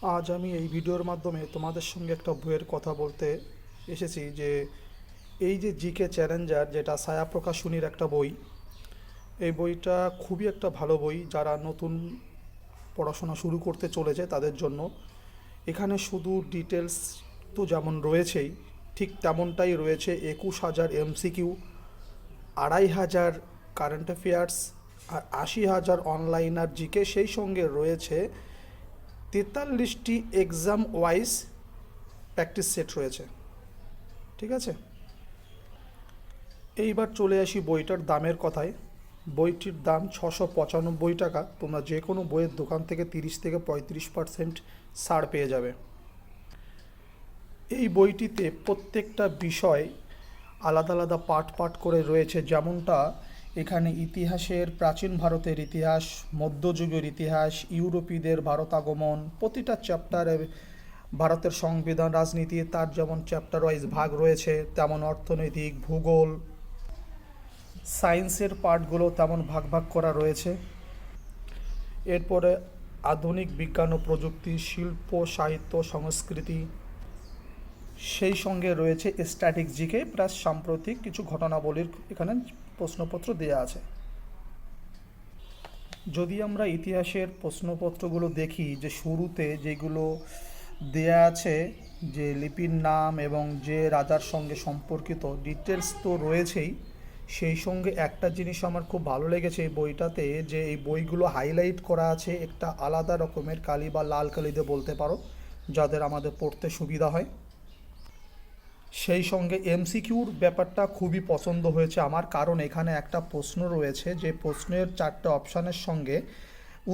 আজ আমি এই ভিডিওর মাধ্যমে তোমাদের সঙ্গে একটা বইয়ের কথা বলতে এসেছি যে এই যে জিকে চ্যালেঞ্জার, যেটা ছায়া প্রকাশনীর একটা বই। এই বইটা খুবই একটা ভালো বই যারা নতুন পড়াশোনা শুরু করতে চলেছে তাদের জন্য। এখানে শুধু ডিটেলস তো যেমন রয়েছেই, ঠিক তেমনটাই রয়েছে 21,000 এমসিকিউ, 2,500 কারেন্ট অ্যাফেয়ার্স, আর 80,000 অনলাইন আর জিকে। সেই সঙ্গে রয়েছে 43টি এক্সাম ওয়াইজ প্র্যাকটিস সেট রয়েছে। ঠিক আছে, এইবার চলে আসি বইটার দামের কথায়। বইটির দাম 695 টাকা। তোমরা যে কোনো বইয়ের দোকান থেকে 30 থেকে 35% ছাড় পেয়ে যাবে। এই বইটিতে প্রত্যেকটা বিষয় আলাদা আলাদা পার্ট পার্ট করে রয়েছে। যেমনটা এখানে ইতিহাসের, প্রাচীন ভারতের ইতিহাস, মধ্যযুগের ইতিহাস, ইউরোপীয়দের ভারত আগমন, প্রতিটা চ্যাপ্টারে ভারতের সংবিধান, রাজনীতি, তার যেমন চ্যাপ্টার ওয়াইজ ভাগ রয়েছে, তেমন অর্থনৈতিক, ভূগোল, সায়েন্সের পার্টগুলো তেমন ভাগ ভাগ করা রয়েছে। এরপরে আধুনিক বিজ্ঞান ও প্রযুক্তি, শিল্প, সাহিত্য, সংস্কৃতি, সেই সঙ্গে রয়েছে স্ট্যাটিক জিকে প্লাস সাম্প্রতিক কিছু ঘটনাবলীর এখানে প্রশ্নপত্র দেওয়া আছে। যদি আমরা ইতিহাসের প্রশ্নপত্রগুলো দেখি, যে শুরুতে যেগুলো দেয়া আছে, যে লিপির নাম এবং যে রাজার সঙ্গে সম্পর্কিত ডিটেলস তো রয়েছেই, সেই সঙ্গে একটা জিনিস আমার খুব ভালো লেগেছে এই বইটাতে, যে এই বইগুলো হাইলাইট করা আছে একটা আলাদা রকমের কালি বা লাল কালি দিয়ে বলতে পারো, যাদের আমাদের পড়তে সুবিধা হয়। সেই সঙ্গে এমসিকিউর ব্যাপারটা খুবই পছন্দ হয়েছে আমার, কারণ এখানে একটা প্রশ্ন রয়েছে যে প্রশ্নের 4টে অপশানের সঙ্গে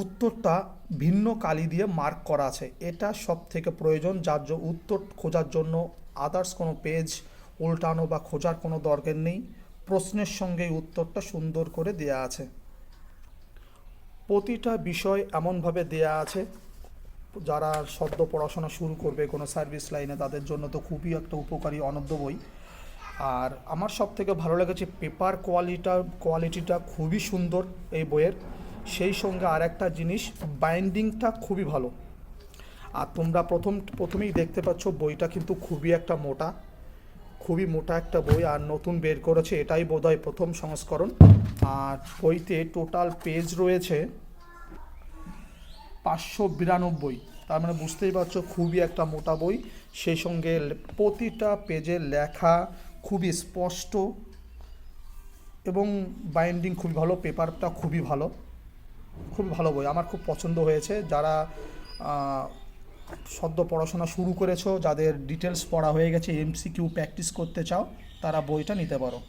উত্তরটা ভিন্ন কালি দিয়ে মার্ক করা আছে। এটা সব থেকে প্রয়োজন, যার উত্তর খোঁজার জন্য আদার্স কোনো পেজ উল্টানো বা খোঁজার কোনো দরকার নেই। প্রশ্নের সঙ্গে উত্তরটা সুন্দর করে দেয়া আছে। প্রতিটা বিষয় এমনভাবে দেয়া আছে, যারা সদ্য পড়াশোনা শুরু করবে কোনো সার্ভিস লাইনে তাদের জন্য তো খুবই একটা উপকারী অনদ্য বই। আর আমার সব থেকে ভালো লেগেছে পেপার কোয়ালিটিটা খুবই সুন্দর এই বইয়ের। সেই সঙ্গে আর একটা জিনিস, বাইন্ডিংটা খুবই ভালো। আর তোমরা প্রথমেই দেখতে পাচ্ছ বইটা কিন্তু খুবই একটা মোটা, খুবই মোটা একটা বই। আর নতুন বের করেছে, এটাই বোধহয় প্রথম সংস্করণ। আর বইতে টোটাল পেজ রয়েছে 592। তার মানে বুঝতেই পারছো খুবই একটা মোটা বই। সেই সঙ্গে প্রতিটা পেজের লেখা খুবই স্পষ্ট এবং বাইন্ডিং খুবই ভালো, পেপারটা খুবই ভালো, খুব ভালো বই। আমার খুব পছন্দ হয়েছে। যারা সদ্য পড়াশোনা শুরু করেছো, যাদের ডিটেলস পড়া হয়ে গেছে, এমসিকিউ প্র্যাকটিস করতে চাও, তারা বইটা নিতে পারো।